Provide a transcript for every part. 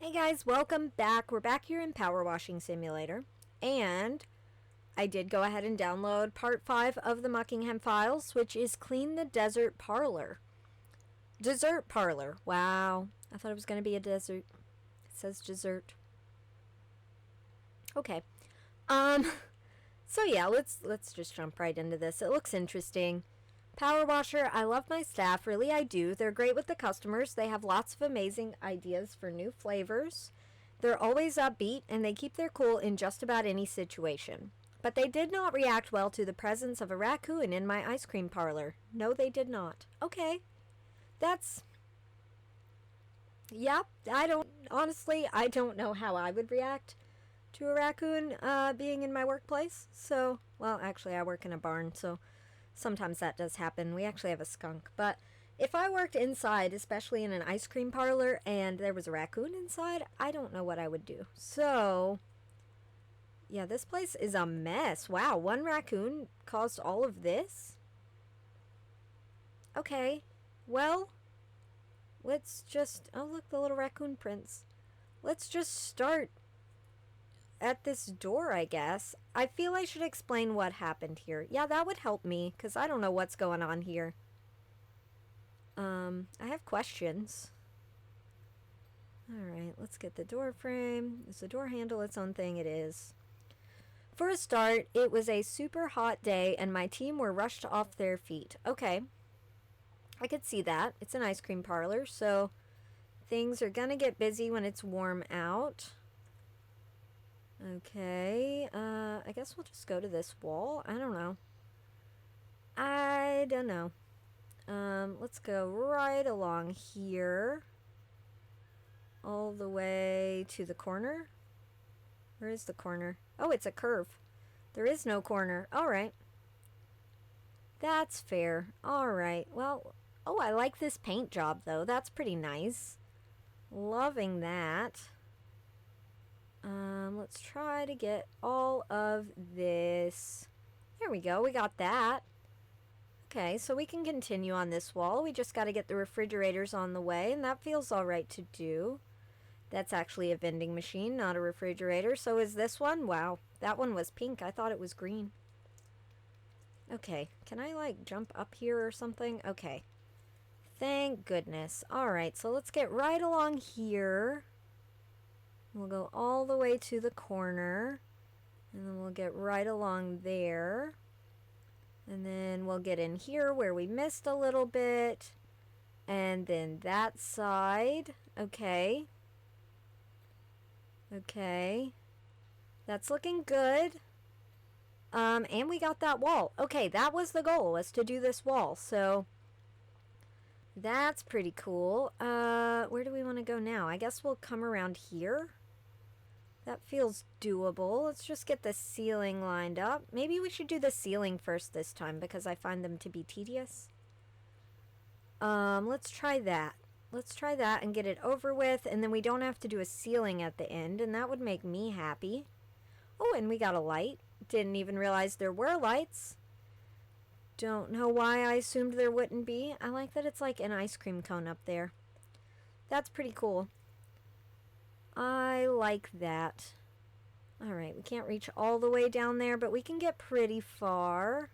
Hey guys, welcome back. We're back here in Power Washing Simulator, and I did go ahead and download part 5 of the Muckingham Files, which is Clean the Desert Parlor. Dessert Parlor. Wow. I thought it was going to be a desert. It says dessert. Okay. So yeah, let's just jump right into this. It looks interesting. Power washer, I love my staff, really I do. They're great with the customers. They have lots of amazing ideas for new flavors. They're always upbeat and they keep their cool in just about any situation. But they did not react well to the presence of a raccoon in my ice cream parlor. No, they did not. Okay. Yep, I don't know how I would react to a raccoon being in my workplace. So, well, actually I work in a barn, so sometimes that does happen. We actually have a skunk. But if I worked inside, especially in an ice cream parlor, and there was a raccoon inside, I don't know what I would do. So, yeah, this place is a mess. Wow, one raccoon caused all of this? Okay, well, let's just... Oh, look, the little raccoon prints. Let's just start at this door, I guess. I feel I should explain what happened here. Yeah, that would help me, because I don't know what's going on here. I have questions. Alright, let's get the door frame. Is the door handle its own thing? It is. For a start, it was a super hot day, and my team were rushed off their feet. Okay. I could see that. It's an ice cream parlor, so things are gonna get busy when it's warm out. Okay, I guess we'll just go to this wall. I don't know. Let's go right along here. All the way to the corner. Where is the corner? Oh, it's a curve. There is no corner. Alright. That's fair. Alright, well, oh, I like this paint job, though. That's pretty nice. Loving that. Let's try to get all of this. There we go, we got that. Okay, so we can continue on this wall. We just got to get the refrigerators on the way, and that feels alright to do. That's actually a vending machine, not a refrigerator. So is this one? Wow, that one was pink. I thought it was green. Okay, can I, like, jump up here or something? Okay. Thank goodness. Alright, so let's get right along here. We'll go all the way to the corner, and then we'll get right along there, and then we'll get in here where we missed a little bit, and then that side. Okay, that's looking good. And we got that wall. Okay, that was the goal, was to do this wall, so that's pretty cool. Where do we want to go now? I guess we'll come around here. That feels doable. Let's just get the ceiling lined up. Maybe we should do the ceiling first this time because I find them to be tedious. Let's try that. Let's try that and get it over with, and then we don't have to do a ceiling at the end, and that would make me happy. Oh, and we got a light. Didn't even realize there were lights. Don't know why I assumed there wouldn't be. I like that it's like an ice cream cone up there. That's pretty cool. I like that. Alright, we can't reach all the way down there, but we can get pretty far.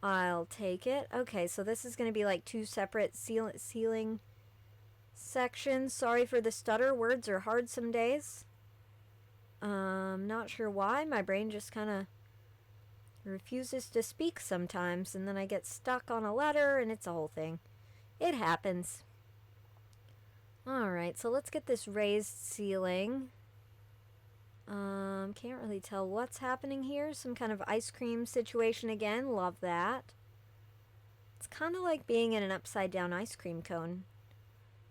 I'll take it. Okay, so this is going to be like two separate ceiling sections. Sorry for the stutter. Words are hard some days. Not sure why. My brain just kind of refuses to speak sometimes, and then I get stuck on a letter, and it's a whole thing. It happens. Alright, so let's get this raised ceiling. Can't really tell what's happening here. Some kind of ice cream situation again. Love that. It's kind of like being in an upside down ice cream cone.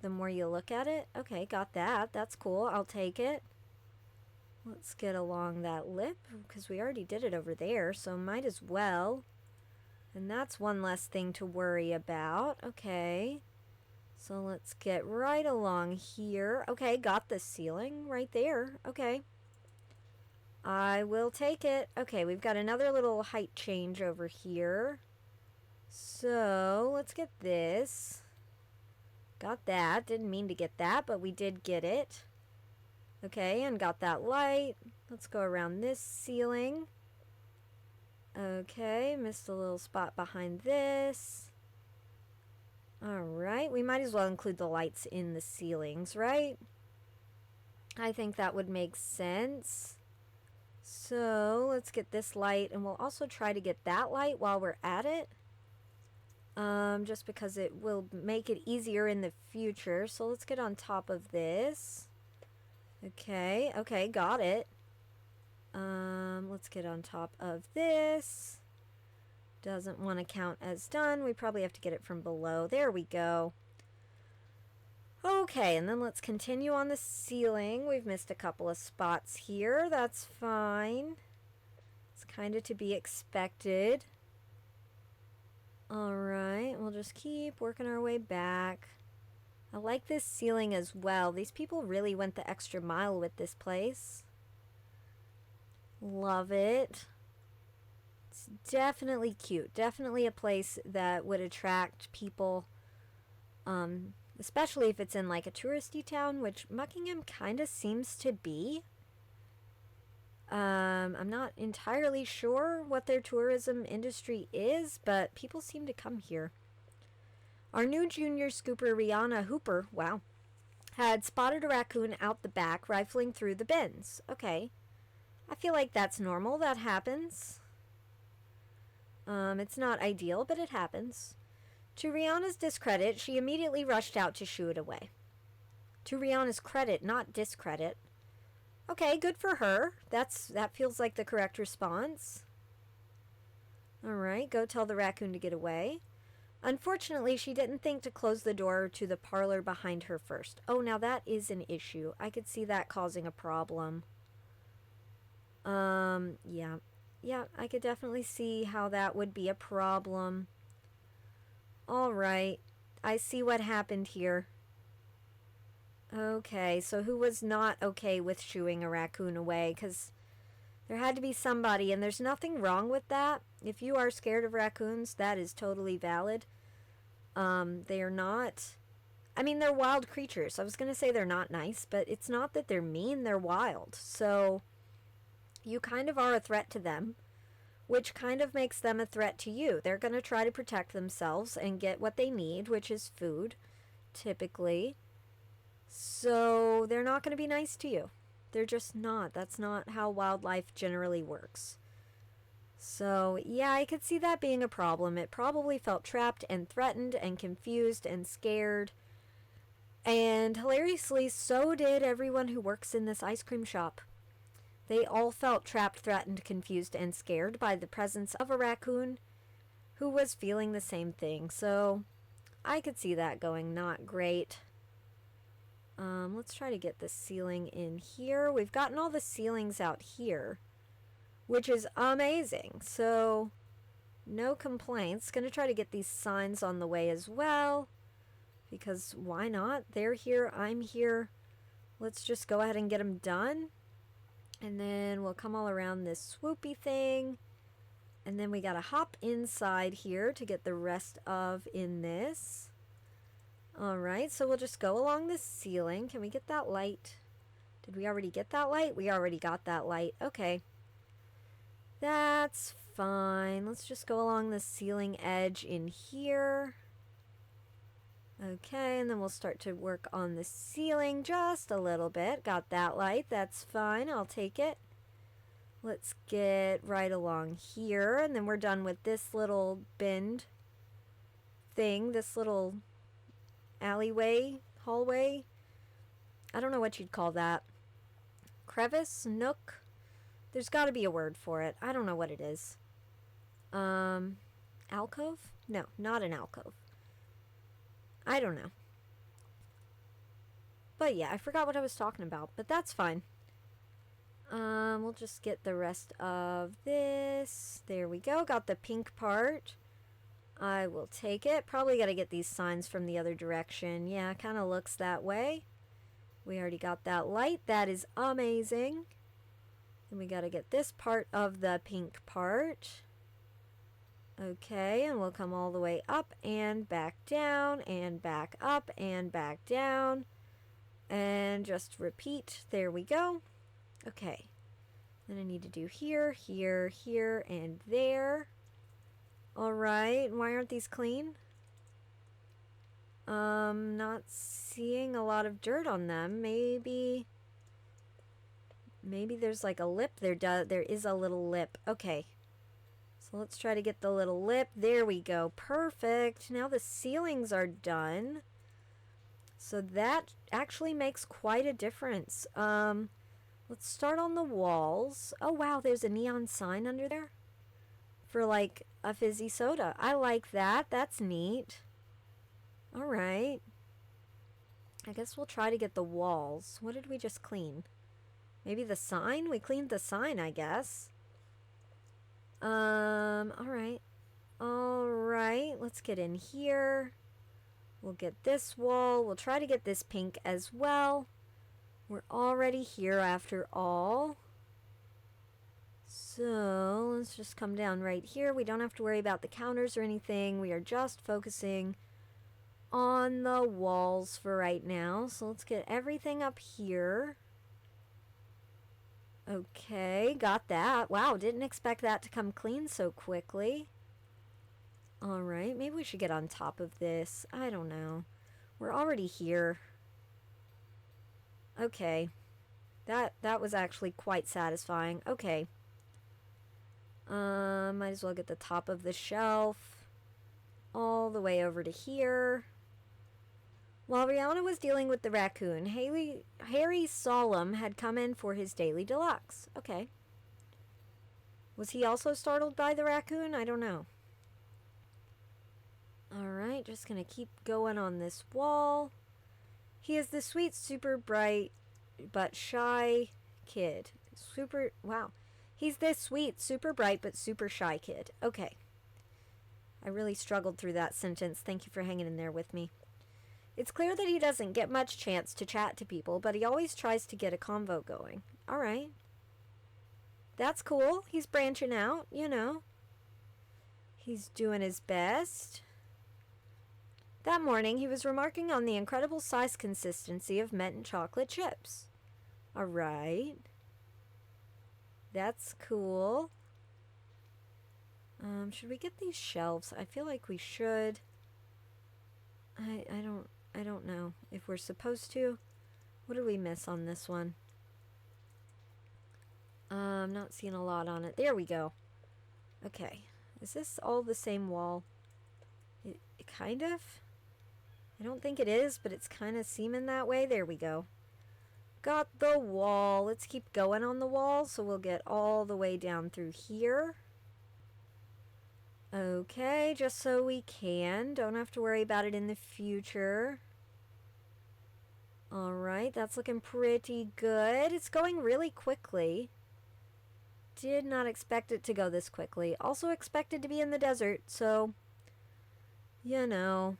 The more you look at it. Okay, got that. That's cool. I'll take it. Let's get along that lip, because we already did it over there, so might as well. And that's one less thing to worry about. Okay. So let's get right along here. Okay, got the ceiling right there. Okay. I will take it. Okay, we've got another little height change over here. So, let's get this. got that. Didn't mean to get that, but we did get it. Okay, and got that light. Let's go around this ceiling. Okay, missed a little spot behind this. Alright, we might as well include the lights in the ceilings, right? I think that would make sense. So, let's get this light, and we'll also try to get that light while we're at it. Just because it will make it easier in the future. So let's get on top of this. Okay, got it. Let's get on top of this. Doesn't want to count as done. We probably have to get it from below. There we go. Okay, and then let's continue on the ceiling. We've missed a couple of spots here. That's fine. It's kind of to be expected. Alright, we'll just keep working our way back. I like this ceiling as well. These people really went the extra mile with this place. Love it. It's definitely cute. Definitely a place that would attract people, especially if it's in like a touristy town, which Muckingham kind of seems to be. I'm not entirely sure what their tourism industry is, but people seem to come here. Our new junior scooper, Rihanna Hooper, wow, had spotted a raccoon out the back, rifling through the bins. Okay. I feel like that's normal. That happens. It's not ideal, but it happens. To Rihanna's discredit, she immediately rushed out to shoo it away. To Rihanna's credit, not discredit. Okay, good for her. That feels like the correct response. Alright, go tell the raccoon to get away. Unfortunately, she didn't think to close the door to the parlor behind her first. Oh, now that is an issue. I could see that causing a problem. Yeah. Yeah, I could definitely see how that would be a problem. Alright, I see what happened here. Okay, so who was not okay with shooing a raccoon away? Because there had to be somebody, and there's nothing wrong with that. If you are scared of raccoons, that is totally valid. They are not... I mean, they're wild creatures. I was going to say they're not nice, but it's not that they're mean, they're wild. So, you kind of are a threat to them, which kind of makes them a threat to you. They're going to try to protect themselves and get what they need, which is food, typically. So they're not going to be nice to you. They're just not. That's not how wildlife generally works. So yeah, I could see that being a problem. It probably felt trapped and threatened and confused and scared. And hilariously, so did everyone who works in this ice cream shop. They all felt trapped, threatened, confused, and scared by the presence of a raccoon who was feeling the same thing. So I could see that going not great. Let's try to get the ceiling in here. We've gotten all the ceilings out here, which is amazing. So, no complaints. Gonna try to get these signs on the way as well, because why not? They're here, I'm here. Let's just go ahead and get them done. And then we'll come all around this swoopy thing. And then we gotta hop inside here to get the rest of in this. Alright, so we'll just go along this ceiling. Can we get that light? Did we already get that light? We already got that light. Okay. That's fine. Let's just go along the ceiling edge in here. Okay, and then we'll start to work on the ceiling just a little bit. Got that light. That's fine. I'll take it. Let's get right along here, and then we're done with this little bend thing, this little alleyway, hallway. I don't know what you'd call that. Crevice, nook. There's got to be a word for it. I don't know what it is. Alcove? No, not an alcove. I don't know. But yeah, I forgot what I was talking about, but that's fine. We'll just get the rest of this. There we go. Got the pink part. I will take it. Probably got to get these signs from the other direction. Yeah, kind of looks that way. We already got that light. That is amazing. Then we got to get this part of the pink part. Okay, and we'll come all the way up and back down and back up and back down. And just repeat. There we go. Okay. Then I need to do here, here, here, and there. Alright, why aren't these clean? Not seeing a lot of dirt on them. Maybe there's like a lip. There is a little lip. Okay. So let's try to get the little lip. There we go. Perfect. Now the ceilings are done. So that actually makes quite a difference. Let's start on the walls. Oh wow, there's a neon sign under there for like a fizzy soda. I like that. That's neat. Alright. I guess we'll try to get the walls. What did we just clean? Maybe the sign? We cleaned the sign, I guess. Alright. Alright, let's get in here. We'll get this wall. We'll try to get this pink as well. We're already here after all. So, let's just come down right here. We don't have to worry about the counters or anything. We are just focusing on the walls for right now. So let's get everything up here. Okay, got that. Wow, didn't expect that to come clean so quickly. Alright, maybe we should get on top of this. I don't know. We're already here. Okay. That was actually quite satisfying. Okay. Might as well get the top of the shelf all the way over to here. While Rihanna was dealing with the raccoon, Harry Solemn had come in for his daily deluxe. Okay. Was he also startled by the raccoon? I don't know. Alright, just gonna keep going on this wall. He is the sweet, super bright, but shy kid. Wow. He's this sweet, super bright, but super shy kid. Okay. I really struggled through that sentence. Thank you for hanging in there with me. It's clear that he doesn't get much chance to chat to people, but he always tries to get a convo going. Alright. That's cool. He's branching out, you know. He's doing his best. That morning, he was remarking on the incredible size consistency of mint and chocolate chips. Alright. That's cool. Should we get these shelves? I feel like we should. I don't know if we're supposed to. What did we miss on this one? I'm not seeing a lot on it. There we go. Okay. Is this all the same wall? It kind of? I don't think it is, but it's kind of seeming that way. There we go. Got the wall. Let's keep going on the wall, so we'll get all the way down through here. Okay, just so we can. Don't have to worry about it in the future. Alright, that's looking pretty good. It's going really quickly. Did not expect it to go this quickly. Also expected to be in the desert, so, you know,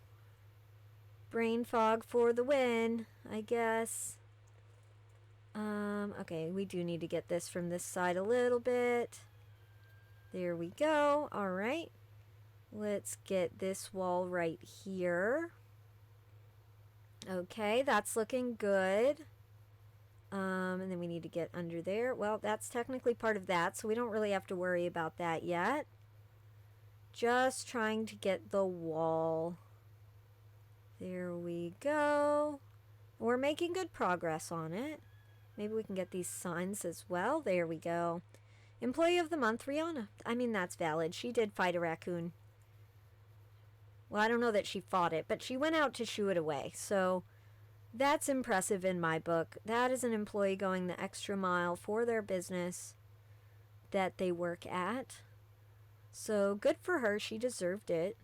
brain fog for the win, I guess. Okay, we do need to get this from this side a little bit. There we go. Alright. Let's get this wall right here. Okay, that's looking good. And then we need to get under there. Well, that's technically part of that, so we don't really have to worry about that yet. Just trying to get the wall. There we go. We're making good progress on it. Maybe we can get these signs as well. There we go. Employee of the month, Rihanna. I mean, that's valid. She did fight a raccoon. Well, I don't know that she fought it, but she went out to shoo it away. So that's impressive in my book. That is an employee going the extra mile for their business that they work at. So good for her. She deserved it.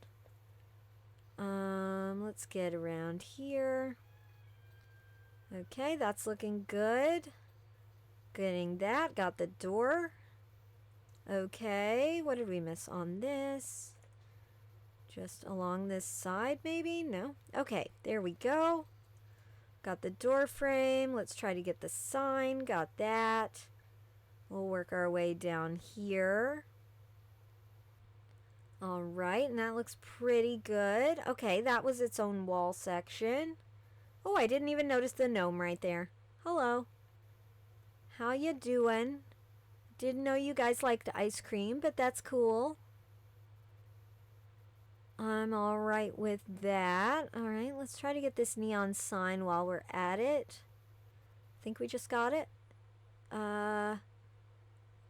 Let's get around here. Okay, that's looking good. Getting that. Got the door. Okay, what did we miss on this? Just along this side, maybe? No? Okay, there we go. Got the door frame. Let's try to get the sign. Got that. We'll work our way down here. All right, and that looks pretty good. Okay, that was its own wall section. Oh, I didn't even notice the gnome right there. Hello. How you doing? Didn't know you guys liked ice cream, but that's cool. I'm all right with that. All right, let's try to get this neon sign while we're at it. Think we just got it?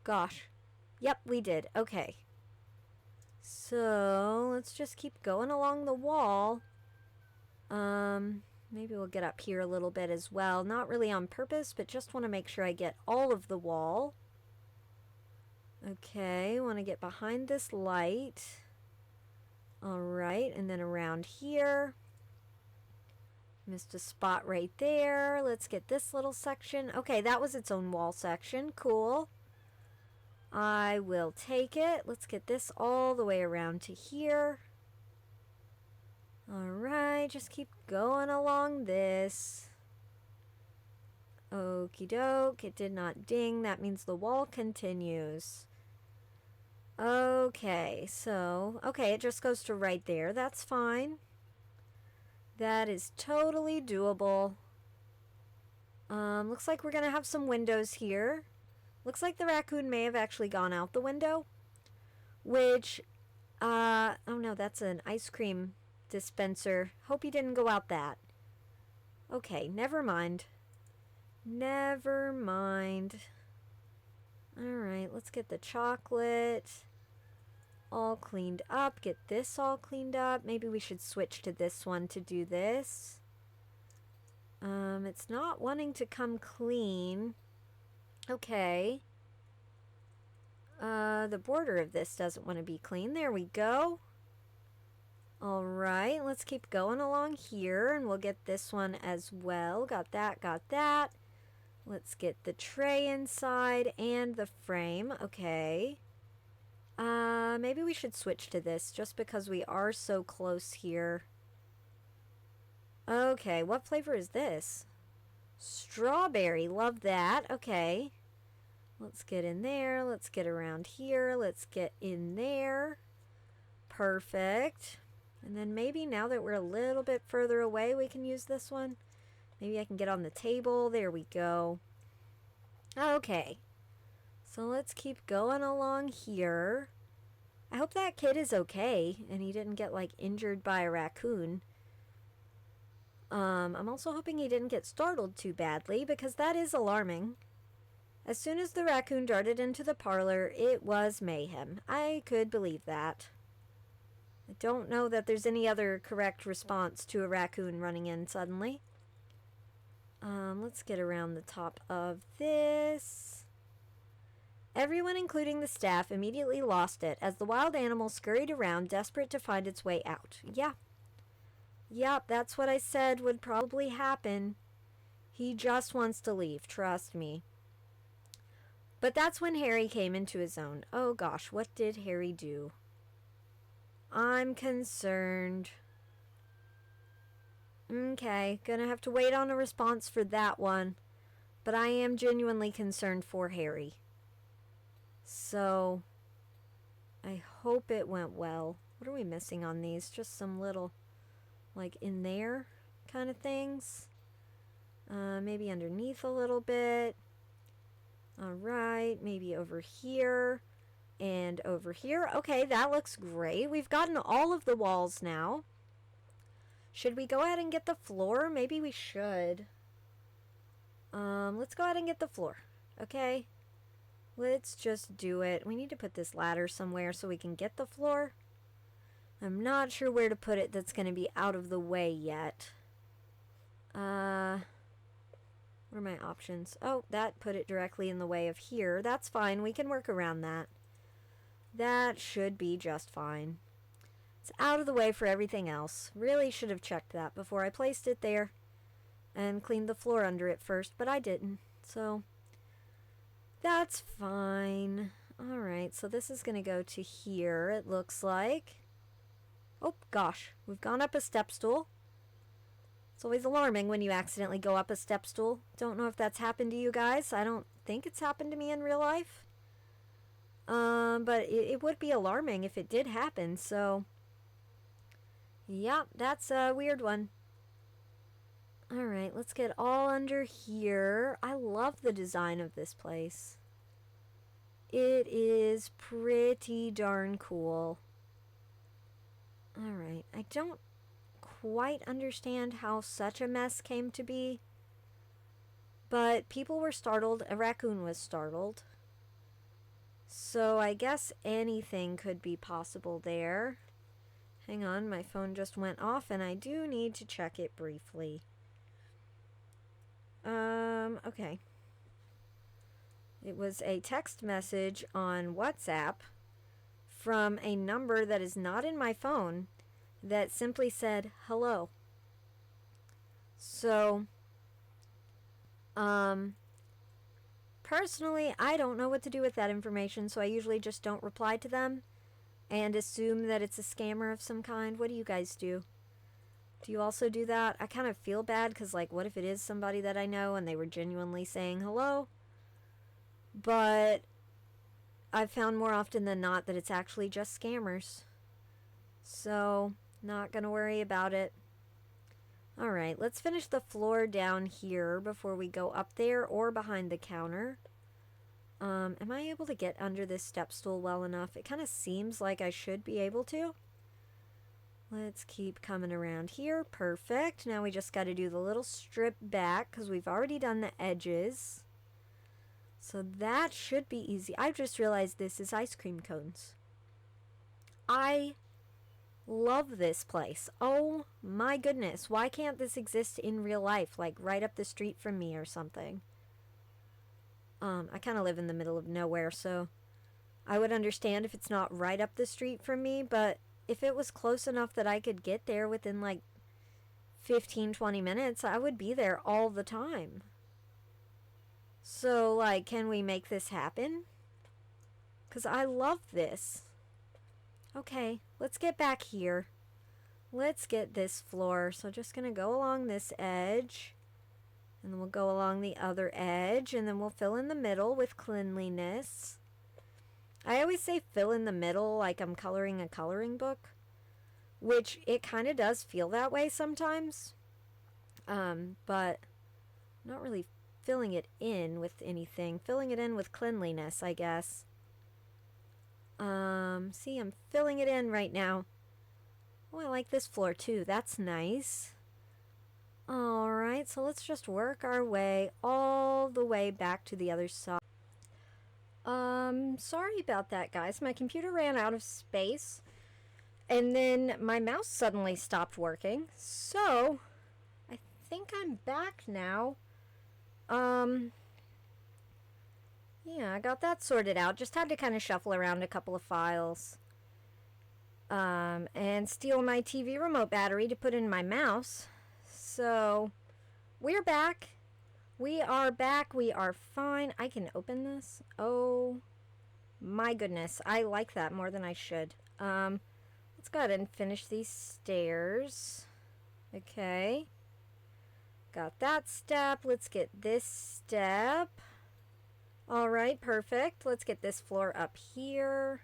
Gosh. Yep, we did. Okay. So, let's just keep going along the wall. Maybe we'll get up here a little bit as well. Not really on purpose, but just want to make sure I get all of the wall. Okay, want to get behind this light. Alright, and then around here. Missed a spot right there. Let's get this little section. Okay, that was its own wall section. Cool. I will take it. Let's get this all the way around to here. Alright, just keep going along this. Okie doke, it did not ding. That means the wall continues. Okay, so, okay, it just goes to right there. That's fine. That is totally doable. Looks like we're gonna have some windows here. Looks like the raccoon may have actually gone out the window. Which, oh no, that's an ice cream dispenser. Hope he didn't go out that. Okay, never mind. Never mind. Alright, let's get the chocolate all cleaned up. Get this all cleaned up. Maybe we should switch to this one to do this. It's not wanting to come clean. Okay. The border of this doesn't want to be clean. There we go. Alright, let's keep going along here, and we'll get this one as well. Got that, got that. Let's get the tray inside and the frame. Okay. Maybe we should switch to this just because we are so close here. Okay, what flavor is this? Strawberry, love that. Okay. Let's get in there. Let's get around here. Let's get in there. Perfect. And then maybe now that we're a little bit further away, we can use this one. Maybe I can get on the table. There we go. Okay. So let's keep going along here. I hope that kid is okay and he didn't get like injured by a raccoon. I'm also hoping he didn't get startled too badly because that is alarming. As soon as the raccoon darted into the parlor, it was mayhem. I could believe that. I don't know that there's any other correct response to a raccoon running in suddenly. Let's get around the top of this. Everyone, including the staff, immediately lost it as the wild animal scurried around, desperate to find its way out. Yeah. Yep, that's what I said would probably happen. He just wants to leave, trust me. But that's when Harry came into his own. Oh gosh, what did Harry do? I'm concerned. Okay, gonna have to wait on a response for that one. But I am genuinely concerned for Harry. So, I hope it went well. What are we missing on these? Just some little, like, in there kind of things. Maybe underneath a little bit. Alright, maybe over here. And over here. Okay, that looks great. We've gotten all of the walls now. Should we go ahead and get the floor? Maybe we should. Let's go ahead and get the floor. Okay? Let's just do it. We need to put this ladder somewhere so we can get the floor. I'm not sure where to put it that's going to be out of the way yet. What are my options? Oh, that put it directly in the way of here. That's fine. We can work around that. That should be just fine. It's out of the way for everything else. Really should have checked that before I placed it there and cleaned the floor under it first, but I didn't. So that's fine. Alright, so this is going to go to here, it looks like. Oh, gosh. We've gone up a step stool. It's always alarming when you accidentally go up a step stool. Don't know if that's happened to you guys. I don't think it's happened to me in real life. But it would be alarming if it did happen, so... yeah, that's a weird one. Alright, let's get all under here. I love the design of this place. It is pretty darn cool. Alright, I don't quite understand how such a mess came to be. But people were startled. A raccoon was startled. So I guess anything could be possible there. Hang on, my phone just went off and I do need to check it briefly. Okay. It was a text message on WhatsApp from a number that is not in my phone that simply said, hello. So, personally, I don't know what to do with that information, so I usually just don't reply to them and assume that it's a scammer of some kind. What do you guys do? Do you also do that? I kind of feel bad because, like, what if it is somebody that I know and they were genuinely saying hello? But I've found more often than not that it's actually just scammers. So, not gonna worry about it. Alright, let's finish the floor down here before we go up there or behind the counter. Am I able to get under this step stool well enough? It kind of seems like I should be able to. Let's keep coming around here. Perfect. Now we just got to do the little strip back because we've already done the edges. So that should be easy. I've just realized this is ice cream cones. I love this place. Oh my goodness. Why can't this exist in real life? Like right up the street from me or something. I kind of live in the middle of nowhere, so I would understand if it's not right up the street from me, but if it was close enough that I could get there within like 15-20 minutes, I would be there all the time. So, like, can we make this happen? Because I love this. Okay, let's get back here. Let's get this floor. So just going to go along this edge. And then we'll go along the other edge. And then we'll fill in the middle with cleanliness. I always say fill in the middle like I'm coloring a coloring book. Which it kind of does feel that way sometimes. But not really filling it in with anything. Filling it in with cleanliness, I guess. See, I'm filling it in right now. Oh, I like this floor too. That's nice. Alright, so let's just work our way all the way back to the other side. Sorry about that, guys. My computer ran out of space. And then my mouse suddenly stopped working. So, I think I'm back now. Yeah, I got that sorted out. Just had to kind of shuffle around a couple of files. And steal my TV remote battery to put in my mouse. So, we're back. We are back. We are fine. I can open this. Oh, my goodness. I like that more than I should. Let's go ahead and finish these stairs. Okay. Got that step. Let's get this step. Alright, perfect. Let's get this floor up here.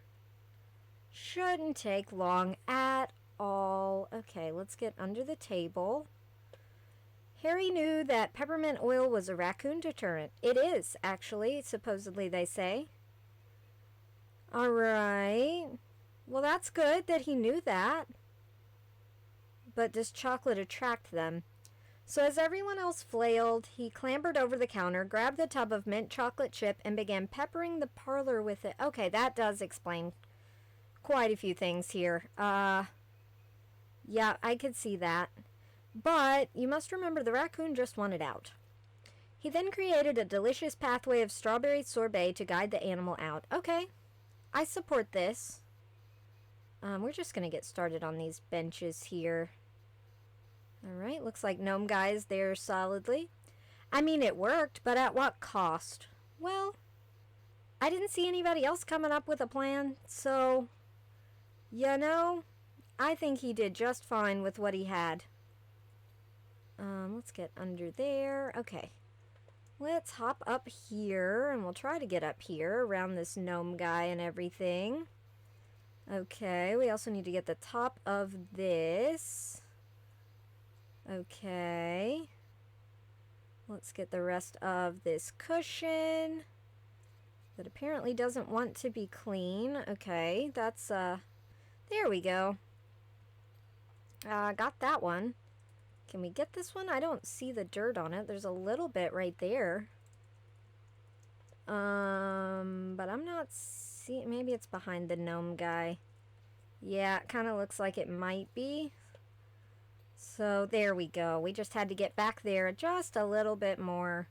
Shouldn't take long at all. Okay, let's get under the table. Harry knew that peppermint oil was a raccoon deterrent. It is, actually, supposedly they say. Alright. Well, that's good that he knew that. But does chocolate attract them? So as everyone else flailed, he clambered over the counter, grabbed the tub of mint chocolate chip, and began peppering the parlor with it. Okay, that does explain quite a few things here. Yeah, I could see that. But you must remember the raccoon just wanted out. He then created a delicious pathway of strawberry sorbet to guide the animal out. Okay, I support this. We're just going to get started on these benches here. Alright, looks like Gnome Guy is there solidly. I mean, it worked, but at what cost? Well, I didn't see anybody else coming up with a plan, so, you know, I think he did just fine with what he had. Let's get under there. Okay. Let's hop up here, and we'll try to get up here around this gnome guy and everything. Okay, we also need to get the top of this. Okay. Let's get the rest of this cushion that apparently doesn't want to be clean. Okay, that's, there we go. Got that one. Can we get this one? I don't see the dirt on it. There's a little bit right there. But I'm not seeing, maybe it's behind the gnome guy. Yeah, it kind of looks like it might be. So there we go. We just had to get back there just a little bit more.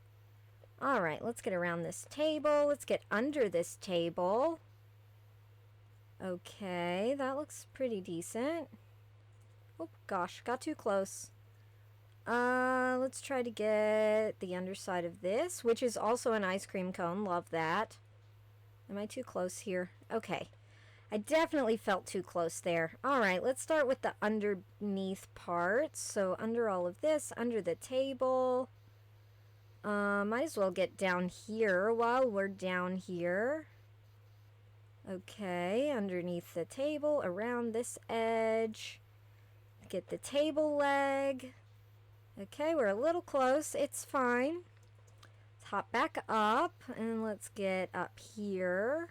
All right, let's get around this table. Let's get under this table. Okay, that looks pretty decent. Oh gosh, got too close. Let's try to get the underside of this, which is also an ice cream cone. Love that. Am I too close here? Okay. I definitely felt too close there. All right, let's start with the underneath parts. So under all of this, under the table. Might as well get down here while we're down here. Okay, underneath the table, around this edge. Get the table leg. Okay, we're a little close. It's fine. Let's hop back up and let's get up here.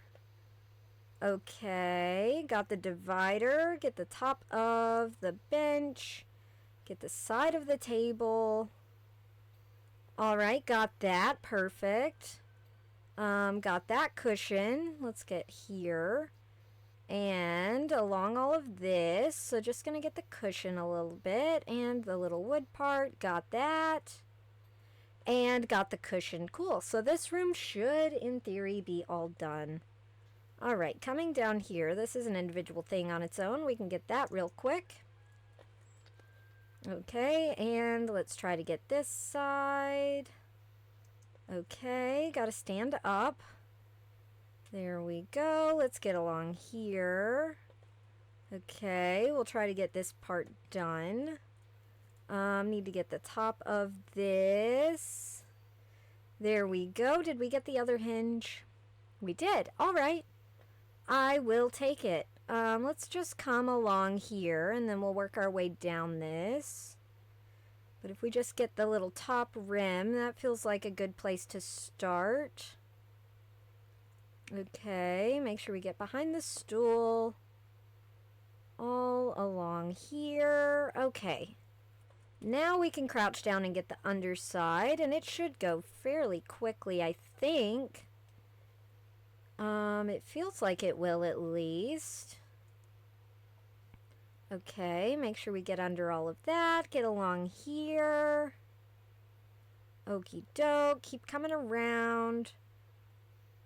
Okay, got the divider. Get the top of the bench. Get the side of the table. All right, got that. Perfect. Got that cushion. Let's get here. And along all of this, so just gonna get the cushion a little bit and the little wood part, got that. And got the cushion. Cool, so this room should, in theory, be all done. All right, coming down here, this is an individual thing on its own. We can get that real quick. Okay, and let's try to get this side. Okay, gotta stand up. There we go. Let's get along here. Okay, we'll try to get this part done. Need to get the top of this. There we go. Did we get the other hinge? We did. All right. I will take it. Let's just come along here, and then we'll work our way down this. But if we just get the little top rim, that feels like a good place to start. Okay, make sure we get behind the stool. All along here. Okay. Now we can crouch down and get the underside, and it should go fairly quickly, I think. It feels like it will at least. Okay, make sure we get under all of that. Get along here. Okie doke. Keep coming around.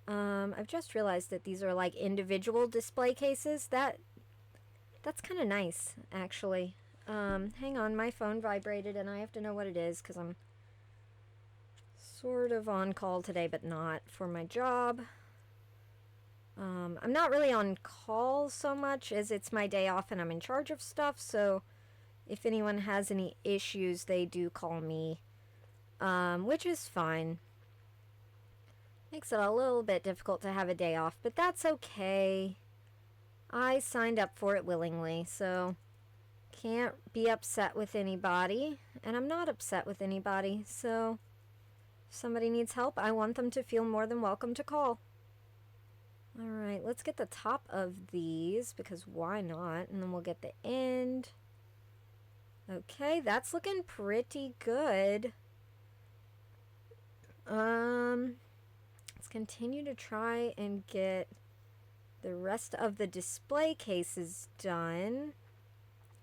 I've just realized that these are like individual display cases. That's kind of nice, actually. Hang on, my phone vibrated and I have to know what it is because I'm sort of on call today, but not for my job. I'm not really on call so much as it's my day off and I'm in charge of stuff, so if anyone has any issues, they do call me, which is fine. Makes it a little bit difficult to have a day off, but that's okay. I signed up for it willingly, so can't be upset with anybody, and I'm not upset with anybody, so if somebody needs help, I want them to feel more than welcome to call. Alright, let's get the top of these, because why not? And then we'll get the end. Okay, that's looking pretty good. Let's continue to try and get the rest of the display cases done.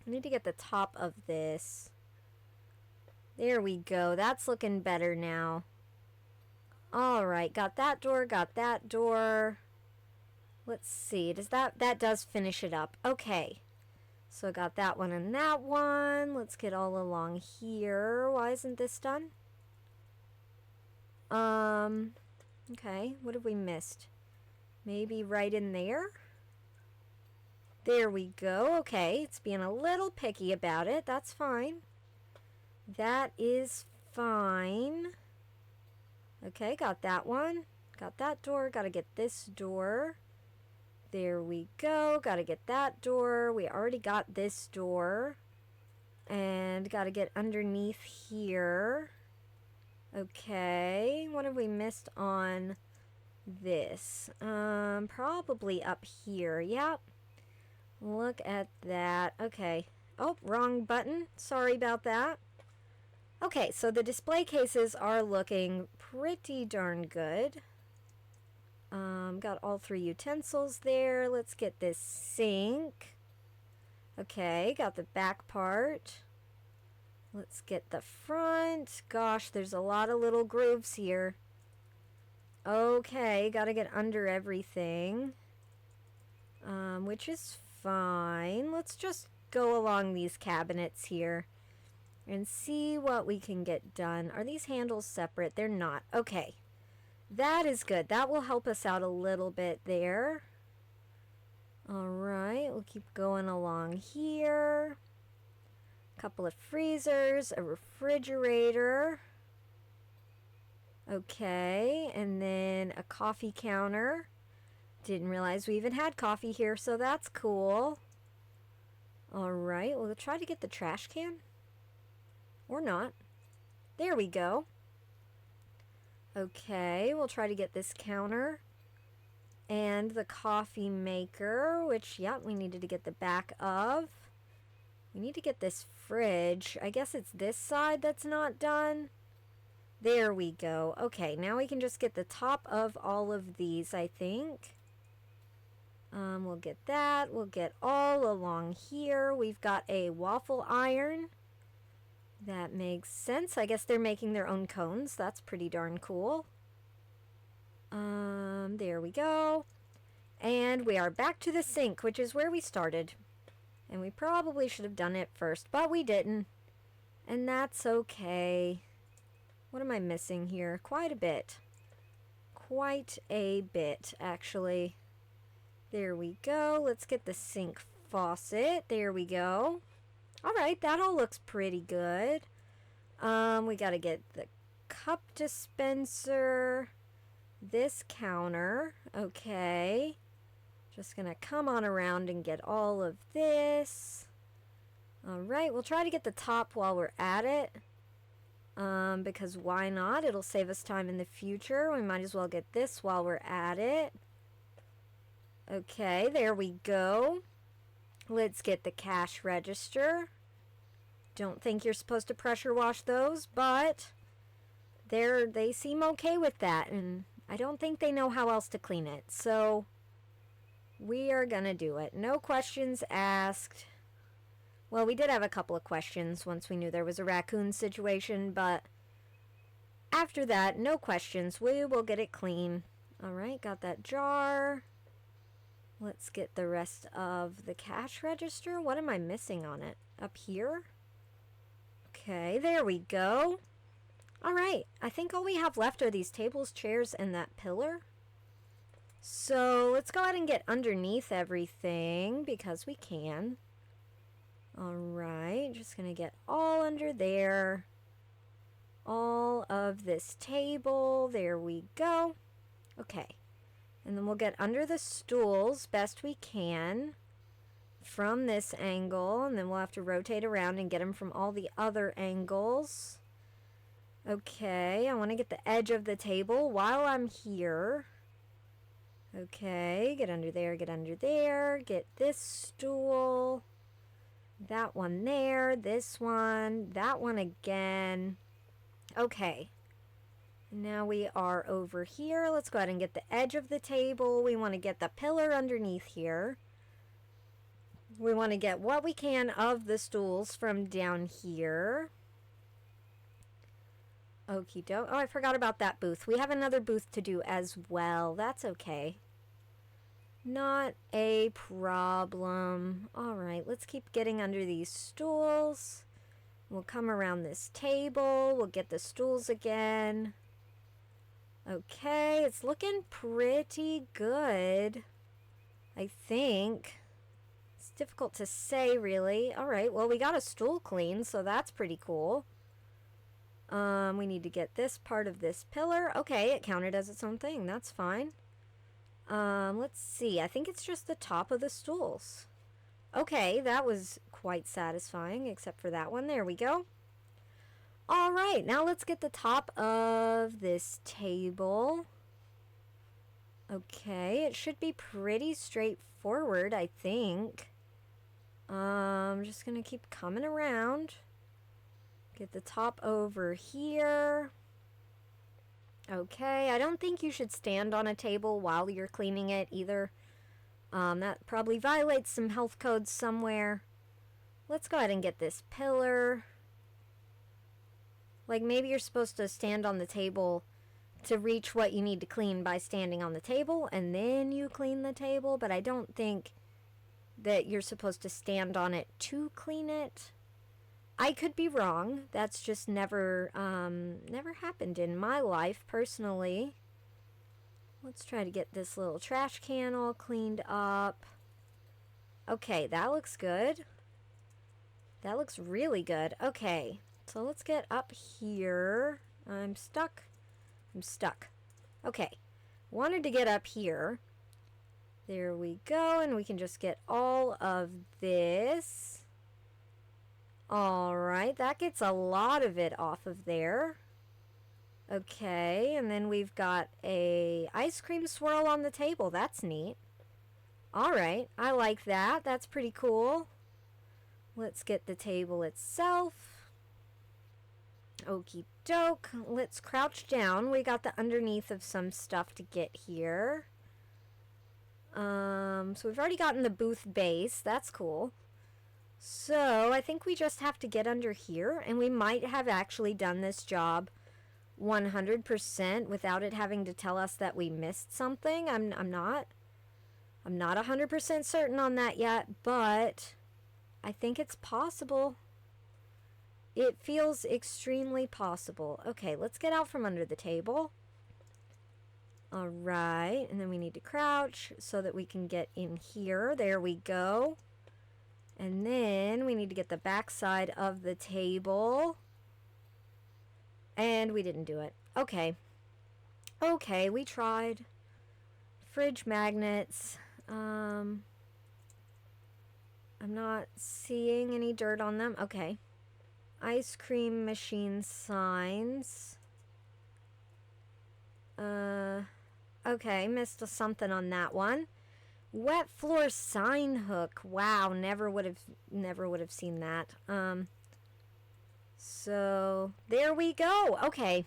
I need to get the top of this. There we go. That's looking better now. Alright, got that door, got that door. Let's see, that does finish it up. Okay. So got that one and that one. Let's get all along here. Why isn't this done? Okay, what have we missed? Maybe right in there? There we go. Okay, it's being a little picky about it. That's fine. That is fine. Okay, got that one. Got that door. Gotta get this door. There we go. Gotta get that door. We already got this door. And gotta get underneath here. Okay, what have we missed on this? Probably up here. Yep. Look at that. Okay. Oh, wrong button. Sorry about that. Okay, so the display cases are looking pretty darn good. Got all 3 utensils there. Let's get this sink. Okay, got the back part. Let's get the front. Gosh, there's a lot of little grooves here. Okay, gotta get under everything. Which is fine. Let's just go along these cabinets here and see what we can get done. Are these handles separate? They're not. Okay. That is good. That will help us out a little bit there. Alright, we'll keep going along here. A couple of freezers, a refrigerator. Okay, and then a coffee counter. Didn't realize we even had coffee here, so that's cool. Alright, we'll try to get the trash can. Or not. There we go. Okay, we'll try to get this counter. And the coffee maker, which, yeah, we needed to get the back of. We need to get this fridge. I guess it's this side that's not done. There we go. Okay, now we can just get the top of all of these, I think. We'll get that. We'll get all along here. We've got a waffle iron. That makes sense. I guess they're making their own cones. That's pretty darn cool. There we go. And we are back to the sink, which is where we started. And we probably should have done it first, but we didn't. And that's okay. What am I missing here? Quite a bit. Quite a bit, actually. There we go. Let's get the sink faucet. There we go. Alright, that all looks pretty good. We gotta get the cup dispenser. This counter. Okay. Just gonna come on around and get all of this. Alright, we'll try to get the top while we're at it. Because why not? It'll save us time in the future. We might as well get this while we're at it. Okay, there we go. Let's get the cash register. Don't think you're supposed to pressure wash those, but they seem okay with that, and I don't think they know how else to clean it. So we are gonna do it. No questions asked. Well, we did have a couple of questions once we knew there was a raccoon situation, but after that, no questions. We will get it clean. Alright, got that jar. Let's get the rest of the cash register. What am I missing on it? Up here? Okay, there we go. Alright, I think all we have left are these tables, chairs, and that pillar. So let's go ahead and get underneath everything because we can. Alright, just gonna get all under there. All of this table. There we go. Okay. And then we'll get under the stools best we can from this angle. And then we'll have to rotate around and get them from all the other angles. Okay, I want to get the edge of the table while I'm here. Okay, get under there, get under there. Get this stool. That one there, this one, that one again. Okay. Now we are over here. Let's go ahead and get the edge of the table. We want to get the pillar underneath here. We want to get what we can of the stools from down here. Okie doke. Oh, I forgot about that booth. We have another booth to do as well. That's okay. Not a problem. Alright, let's keep getting under these stools. We'll come around this table. We'll get the stools again. Okay, it's looking pretty good, I think. It's difficult to say, really. Alright, well, we got a stool clean, so that's pretty cool. We need to get this part of this pillar. Okay, it counted as its own thing. That's fine. Let's see. I think it's just the top of the stools. Okay, that was quite satisfying, except for that one. There we go. All right, now let's get the top of this table. Okay, it should be pretty straightforward, I think. I'm just gonna keep coming around. Get the top over here. Okay, I don't think you should stand on a table while you're cleaning it either. That probably violates some health codes somewhere. Let's go ahead and get this pillar. Like, maybe you're supposed to stand on the table to reach what you need to clean by standing on the table, and then you clean the table, but I don't think that you're supposed to stand on it to clean it. I could be wrong. That's just never happened in my life, personally. Let's try to get this little trash can all cleaned up. Okay, that looks good. That looks really good. Okay, so let's get up here. I'm stuck. Okay, wanted to get up here. There we go, and we can just get all of this. All right, that gets a lot of it off of there. Okay, and then we've got a ice cream swirl on the table. That's neat. All right, I like that. That's pretty cool. Let's get the table itself. Okie doke. Let's crouch down. We got the underneath of some stuff to get here. So we've already gotten the booth base. That's cool. So I think we just have to get under here, and we might have actually done this job 100% without it having to tell us that we missed something. I'm not 100% certain on that yet, but I think it's possible. It feels extremely possible. Okay, let's get out from under the table. All right, and then we need to crouch so that we can get in here. There we go. And then we need to get the back side of the table. And we didn't do it. Okay. Okay, we tried. Fridge magnets. I'm not seeing any dirt on them. Okay. Ice cream machine signs. Okay, missed something on that one. Wet floor sign hook. Wow, never would have seen that. So there we go. Okay.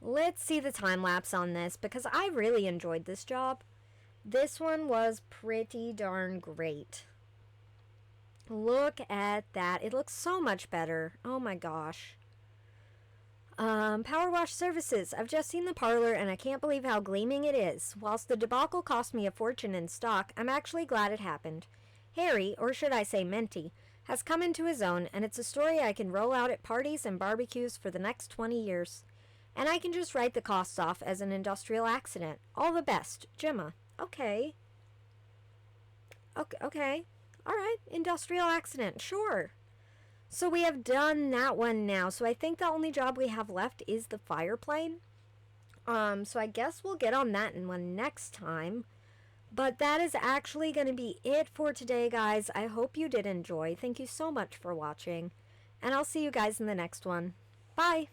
Let's see the time lapse on this because I really enjoyed this job. This one was pretty darn great. Look at that. It looks so much better. Oh my gosh. Power wash services. I've just seen the parlor and I can't believe how gleaming it is. Whilst the debacle cost me a fortune in stock, I'm actually glad it happened. Harry, or should I say Menti, has come into his own, and it's a story I can roll out at parties and barbecues for the next 20 years. And I can just write the costs off as an industrial accident. All the best, Gemma. Okay. Okay. All right, industrial accident, sure. So we have done that one now. So I think the only job we have left is the fire plane. So I guess we'll get on that one next time. But that is actually going to be it for today, guys. I hope you did enjoy. Thank you so much for watching. And I'll see you guys in the next one. Bye!